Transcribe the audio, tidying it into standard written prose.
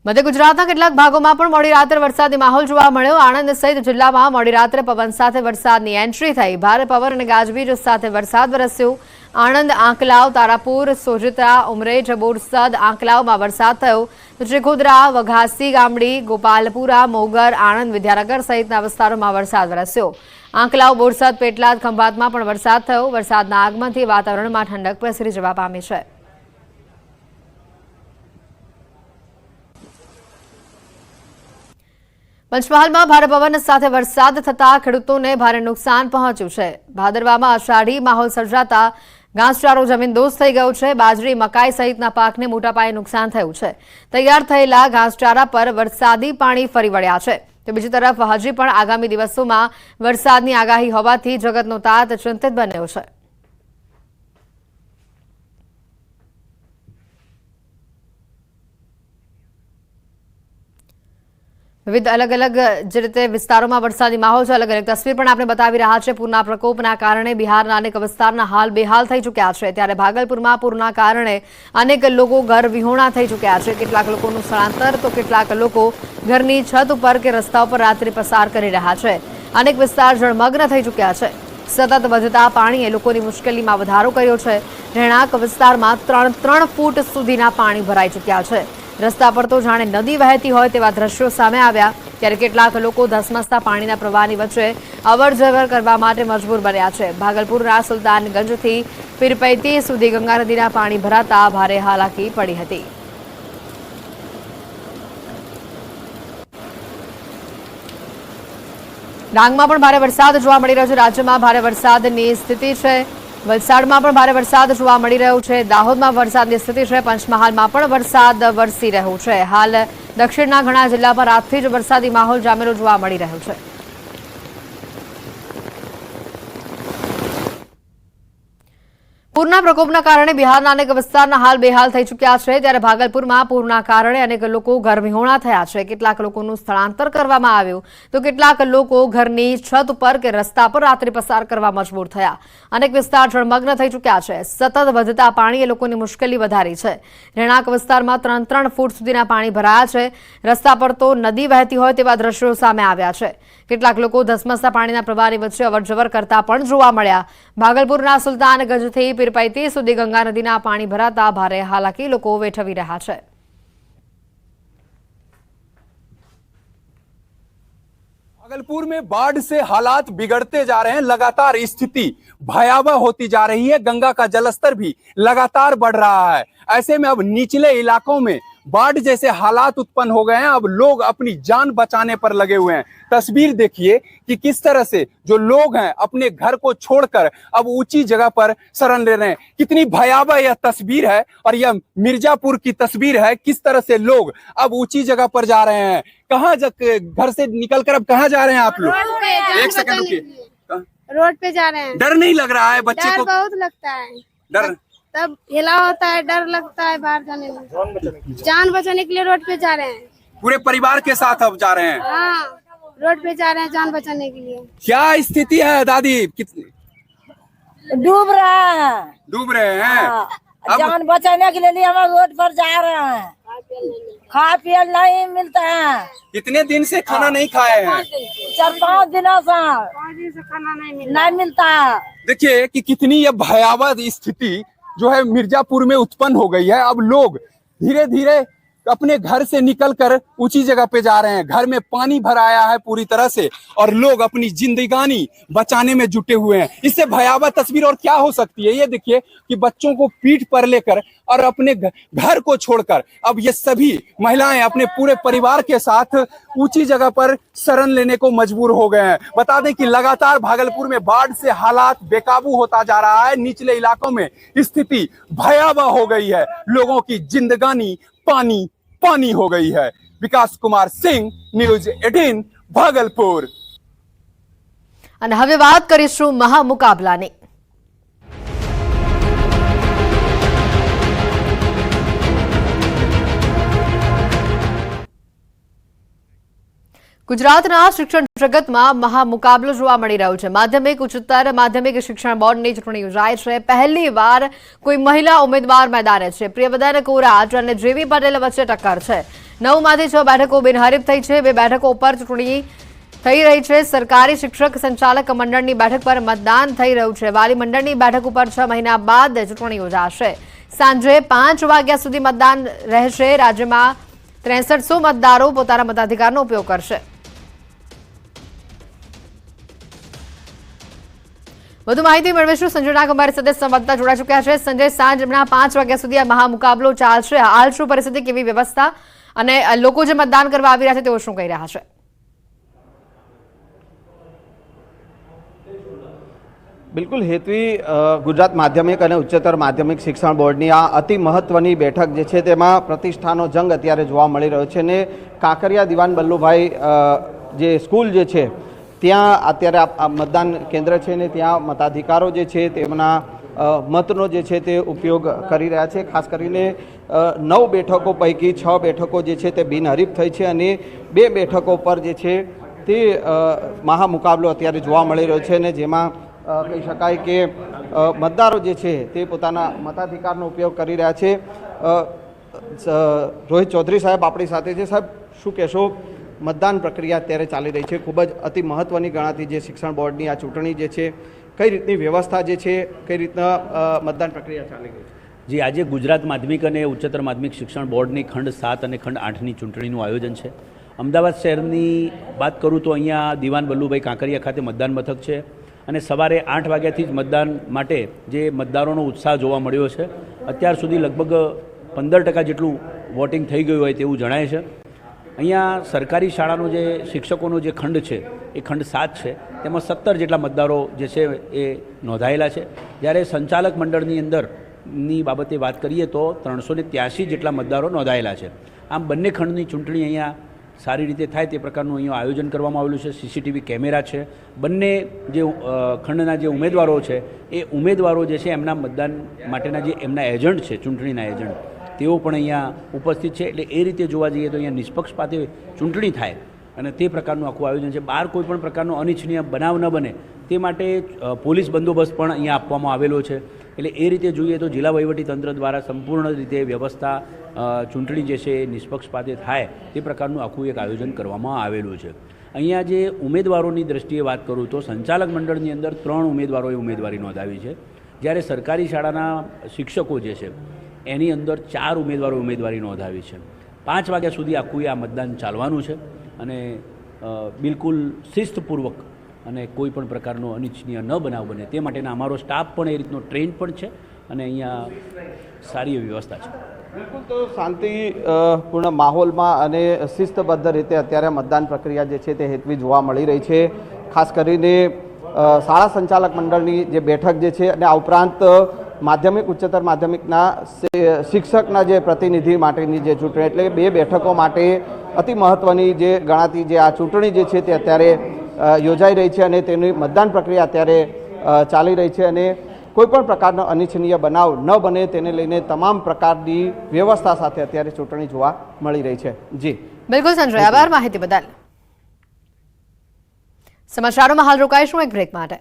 મધ્ય ગુજરાતના કેટલાક ભાગોમાં પણ મોડી રાત્રે વરસાદી માહોલ જોવા મળ્યો। આણંદ સહિત જિલ્લામાં મોડી રાત્રે પવન સાથે વરસાદની એન્ટ્રી થઈ। ભારે પવન અને ગાજવીજ સાથે વરસાદ વરસ્યો। આણંદ, આંકલાવ, તારાપુર, સોજિત્રા, ઉમરેઠ, બોરસદ, આંકલાવમાં વરસાદ થયો। ચીખોદરા, વઘાસી ગામડી, ગોપાલપુરા, મોગર, આણંદ, વિદ્યાનગર સહિતના વિસ્તારોમાં વરસાદ વરસ્યો। આંકલાવ, બોરસદ, પેટલાદ, ખંભાતમાં પણ વરસાદ થયો। વરસાદના આગમનથી વાતાવરણમાં ઠંડક પ્રસરી જવા પામી છે। પંચમહાલમાં ભારે પવન સાથે વરસાદ થતા ખેડૂતોને ભારે નુકસાન પહોંચ્યું છે। ભાદરવામાં અષાઢી માહોલ સર્જાતા ઘાસચારો જમીનદોસ્ત થઈ ગયો છે। બાજરી, મકાઈ સહિતના પાકને મોટા પાયે નુકસાન થયું છે। તૈયાર થયેલા ઘાસચારા પર વરસાદી પાણી ફરી વળ્યા છે। તો બીજી તરફ હજી પણ આગામી દિવસોમાં વરસાદની આગાહી હોવાથી જગતનો તાત ચિંતિત બન્યો છે। વિવિધ અલગ અલગ જે રીતે વિસ્તારોમાં વરસાદી માહોલ છે, અલગ અલગ તસવીર પણ આપણે બતાવી રહ્યા છે। પૂરના પ્રકોપના કારણે બિહારના અનેક વિસ્તારના હાલ બેહાલ થઈ ચૂક્યા છે। ત્યારે ભાગલપુરમાં પૂરના કારણે અનેક લોકો ઘર વિહોણા થઈ ચૂક્યા છે। કેટલાક લોકોનું સ્થળાંતર તો કેટલાક લોકો ઘરની છત ઉપર કે રસ્તા ઉપર રાત્રિ પસાર કરી રહ્યા છે। અનેક વિસ્તાર જળમગ્ન થઈ ચૂક્યા છે। સતત વધતા પાણીએ લોકોની મુશ્કેલીમાં વધારો કર્યો છે। રહેણાંક વિસ્તારમાં 3 ફૂટ સુધીના પાણી ભરાઈ ચૂક્યા છે। રસ્તા પર તો જાણે નદી વહેતી હોય તેવા દ્રશ્યો સામે આવ્યા। ત્યારે કેટલાક લોકો ધસમસતા પાણીના પ્રવાહની વચ્ચે અવરજવર કરવા માટે મજબૂર બન્યા છે। ભાગલપુરના સુલતાનગંજથી પીરપૈતી સુધી ગંગા નદીના પાણી ભરાતા ભારે હાલાકી પડી હતી। ડાંગમાં પણ ભારે વરસાદ જોવા મળી રહ્યો છે। રાજ્યમાં ભારે વરસાદની સ્થિતિ છે। વલસાડમાં પણ ભારે વરસાદ જોવા મળી રહ્યો છે। દાહોદમાં વરસાદની સ્થિતિ છે। પંચમહાલમાં પણ વરસાદ વરસી રહ્યો છે। હાલ દક્ષિણના ઘણા જિલ્લામાં રાતથી જ વરસાદી માહોલ જામેલો જોવા મળી રહ્યો છે। પૂરના પ્રકોપના કારણે બિહારના અનેક વિસ્તારના હાલ બેહાલ થઈ ચૂક્યા છે। ત્યારે ભાગલપુરમાં પૂરના કારણે અનેક લોકો ઘરવિહોણા થયા છે। કેટલાક લોકોનું સ્થળાંતર કરવામાં આવ્યું તો કેટલાક લોકો ઘરની છત ઉપર કે રસ્તા પર રાત્રિ પસાર કરવા મજબૂર થયા। અનેક વિસ્તાર જળમગ્ન થઈ ચૂક્યા છે। સતત વધતા પાણીએ લોકોની મુશ્કેલી વધારી છે। રહેણાંક વિસ્તારમાં 3 ફૂટ સુધીના પાણી ભરાયા છે। રસ્તા પર તો નદી વહેતી હોય તેવા દ્રશ્યો સામે આવ્યા છે। કેટલાક લોકો ધસમસતા પાણીના પ્રવાહની વચ્ચે અવરજવર કરતા પણ જોવા મળ્યા। ભાગલપુરના સુલતાનગંજથી પીરપૈતી સુધી ગંગા નદીના પાણી ભરાતા ભારે હાલાકી લોકો વેઠવી રહ્યા છે। भागलपुर में बाढ़ से हालात बिगड़ते जा रहे हैं। लगातार स्थिति भयावह होती जा रही है। गंगा का जलस्तर भी लगातार बढ़ रहा है। ऐसे में अब निचले इलाकों में बाढ़ जैसे हालात उत्पन्न हो गए हैं। अब लोग अपनी जान बचाने पर लगे हुए हैं। तस्वीर देखिए कि किस तरह से जो लोग हैं अपने घर को छोड़कर अब ऊंची जगह पर शरण ले रहे हैं। कितनी भयावह यह तस्वीर है और यह मिर्जापुर की तस्वीर है। किस तरह से लोग अब ऊंची जगह पर जा रहे हैं। कहाँ घर से निकलकर अब कहाँ जा रहे हैं आप लोग? एक सेकंड रुकिए। रोड पे जा रहे हैं। डर नहीं लग रहा है बच्चे डर को? बहुत लगता है। डर तब हिला होता है, डर लगता है बाहर जाने में। जान बचाने के लिए रोड पे जा रहे हैं। पूरे परिवार के साथ अब जा रहे हैं? हाँ, रोड पे जा रहे हैं जान बचाने के लिए। क्या स्थिति है दादी? डूब रहा है। डूब रहे हैं? अब जान बचाने के लिए हम रोड पर जा रहे हैं। खा पिया नहीं मिलता है। कितने दिन से खाना नहीं खाए हैं? 4-5 दिनों से खाना नहीं मिलता है। देखिए कि कितनी यह भयावह स्थिति जो है मिर्जापुर में उत्पन्न हो गई है। अब लोग धीरे धीरे अपने घर से निकलकर ऊंची जगह पे जा रहे हैं। घर में पानी भर आया है पूरी तरह से और लोग अपनी जिंदगानी बचाने में जुटे हुए हैं। इससे भयावह तस्वीर और क्या हो सकती है? ये देखिए कि बच्चों को पीठ पर लेकर और अपने घर को छोड़कर अब ये सभी महिलाएं अपने पूरे परिवार के साथ ऊंची जगह पर शरण लेने को मजबूर हो गए हैं। बता दें कि लगातार भागलपुर में बाढ़ से हालात बेकाबू होता जा रहा है। निचले इलाकों में स्थिति भयावह हो गई है। लोगों की जिंदगानी पानी पानी हो गई है। विकास कुमार सिंह, न्यूज 18 भागलपुर। અને હવે વાત કરીશું મહામુકાબલાની। ગુજરાતના શિક્ષણ જગતમાં મહામુકાબલો જોવા મળી રહ્યો છે। માધ્યમિક, ઉચ્ચતર માધ્યમિક શિક્ષણ બોર્ડની ચૂંટણી યોજાય છે। પહેલીવાર કોઈ મહિલા ઉમેદવાર મેદાને છે। પ્રિયવદન કોરાટ અને જેવી પટેલ વચ્ચે ટક્કર છે। 9માંથી 6 બેઠકો બિનહરીફ થઈ છે. 2 બેઠકો ઉપર ચૂંટણી થઈ રહી છે. સરકારી શિક્ષક સંચાલક મંડળની બેઠક પર મતદાન થઈ રહ્યું છે. વાલી મંડળની બેઠક ઉપર 6 મહિના બાદ ચૂંટણી યોજાશે. સાંજે 5 વાગ્યા સુધી મતદાન રહેશે. રાજ્યમાં 6300 મતદારો પોતાના મતાધિકારનો ઉપયોગ કરશે. વધુ માહિતી મેળવીશું. સંજય નાગ અમારી સાથે સંવાદદાતા જોડાઈ ચૂક્યા છે. સંજય, સાંજના 5 વાગ્યા સુધી આ મહામુકાબલો ચાલશે. હાલ શું પરિસ્થિતિ, કેવી વ્યવસ્થા અને લોકો જે મતદાન કરવા આવી રહ્યા છે તેઓ શું કહી રહ્યા છે? બિલકુલ હેતવી, ગુજરાત માધ્યમિક અને ઉચ્ચતર માધ્યમિક શિક્ષણ બોર્ડની આ અતિ મહત્વની બેઠક જે છે તેમાં પ્રતિષ્ઠાનો જંગ અત્યારે જોવા મળી રહ્યો છે ને કાંકરિયા દિવાન બલ્લુભાઈ જે સ્કૂલ જે છે ત્યાં અત્યારે આ મતદાન કેન્દ્ર છે ને ત્યાં મતાધિકારો જે છે તેમના મતનો જે છે તે ઉપયોગ કરી રહ્યા છે. ખાસ કરીને 9 બેઠકો પૈકી 6 બેઠકો જે છે તે બિનહરીફ થઈ છે અને 2 બેઠકો પર જે છે તે મહામુકાબલો અત્યારે જોવા મળી રહ્યો છે ને જેમાં કહી શકાય કે મતદારો જે છે તે પોતાના મતાધિકારનો ઉપયોગ કરી રહ્યા છે. રોહિત ચૌધરી સાહેબ આપણી સાથે છે. સાહેબ, શું કહેશો? મતદાન પ્રક્રિયા અત્યારે ચાલી રહી છે, ખૂબ જ અતિ મહત્વની ગણાતી જે શિક્ષણ બોર્ડની આ ચૂંટણી જે છે, કઈ રીતની વ્યવસ્થા જે છે, કઈ રીતના મતદાન પ્રક્રિયા ચાલી રહી છે? જી, આજે ગુજરાત માધ્યમિક અને ઉચ્ચતર માધ્યમિક શિક્ષણ બોર્ડની ખંડ 7 અને ખંડ 8ની ચૂંટણીનું આયોજન છે. અમદાવાદ શહેરની વાત કરું તો અહીંયા દિવાન બલ્લુભાઈ કાંકરિયા ખાતે મતદાન મથક છે અને સવારે 8 વાગ્યાથી જ મતદાન માટે જે મતદારોનો ઉત્સાહ જોવા મળ્યો છે. અત્યાર સુધી લગભગ 15% જેટલું વોટિંગ થઈ ગયું હોય તેવું જણાય છે. અહીંયા સરકારી શાળાનો જે શિક્ષકોનો જે ખંડ છે એ ખંડ 7 છે, તેમાં 17 જેટલા મતદારો જે છે એ નોંધાયેલા છે. જ્યારે સંચાલક મંડળની અંદરની બાબતે વાત કરીએ તો 383 જેટલા મતદારો નોંધાયેલા છે. આમ બંને ખંડની ચૂંટણી અહીંયા સારી રીતે થાય તે પ્રકારનું અહીંયા આયોજન કરવામાં આવેલું છે. સીસીટીવી કેમેરા છે. બંને જે ખંડના જે ઉમેદવારો છે એ ઉમેદવારો જે છે એમના મતદાન માટેના જે એમના એજન્ટ છે, ચૂંટણીના એજન્ટ, તેઓ પણ અહીંયા ઉપસ્થિત છે. એટલે એ રીતે જોવા જઈએ તો અહીંયા નિષ્પક્ષપાતે ચૂંટણી થાય અને તે પ્રકારનું આખું આયોજન છે. બહાર કોઈ પણ પ્રકારનો અનિચ્છનીય બનાવ ન બને તે માટે પોલીસ બંદોબસ્ત પણ અહીંયા આપવામાં આવેલો છે. એટલે એ રીતે જોઈએ તો જિલ્લા વહીવટીતંત્ર દ્વારા સંપૂર્ણ રીતે વ્યવસ્થા, ચૂંટણી જે છે એ નિષ્પક્ષપાતે થાય તે પ્રકારનું આખું એક આયોજન કરવામાં આવેલું છે. અહીંયા જે ઉમેદવારોની દ્રષ્ટિએ વાત કરું તો સંચાલક મંડળની અંદર 3 ઉમેદવારોએ ઉમેદવારી નોંધાવી છે. જ્યારે સરકારી શાળાના શિક્ષકો જે છે એની અંદર 4 ઉમેદવારોએ ઉમેદવારી નોંધાવી છે. 5 વાગ્યા સુધી આખું આ મતદાન ચાલવાનું છે અને બિલકુલ શિસ્તપૂર્વક અને કોઈ પણ પ્રકારનો અનિચ્છનીય ન બનાવ બને તે માટેના અમારો સ્ટાફ પણ એ રીતનો ટ્રેન પણ છે અને અહીંયા સારી એવી વ્યવસ્થા છે. બિલકુલ, તો શાંતિપૂર્ણ માહોલમાં અને શિસ્તબદ્ધ રીતે અત્યારે મતદાન પ્રક્રિયા જે છે તે હેતવી જોવા મળી રહી છે. ખાસ કરીને શાળા સંચાલક મંડળની જે બેઠક જે છે અને આ ઉપરાંત માધ્યમિક ઉચ્ચતર માધ્યમિકના શિક્ષકના જે પ્રતિનિધિ માટેની જે ચૂંટણી, એટલે 2 બેઠકો માટે અતિ મહત્વની જે ગણાતી જે આ ચૂંટણી જે છે તે અત્યારે યોજાઈ રહી છે અને તેની મતદાન પ્રક્રિયા અત્યારે ચાલી રહી છે અને કોઈપણ પ્રકારનો અનિચ્છનીય બનાવ ન બને તેને લઈને તમામ પ્રકારની વ્યવસ્થા સાથે અત્યારે ચૂંટણી જોવા મળી રહી છે. જી બિલકુલ સંજય, આભાર માહિતી બદલ. સમાચારોમાં હાલ રોકાઈશું એક બ્રેક માટે.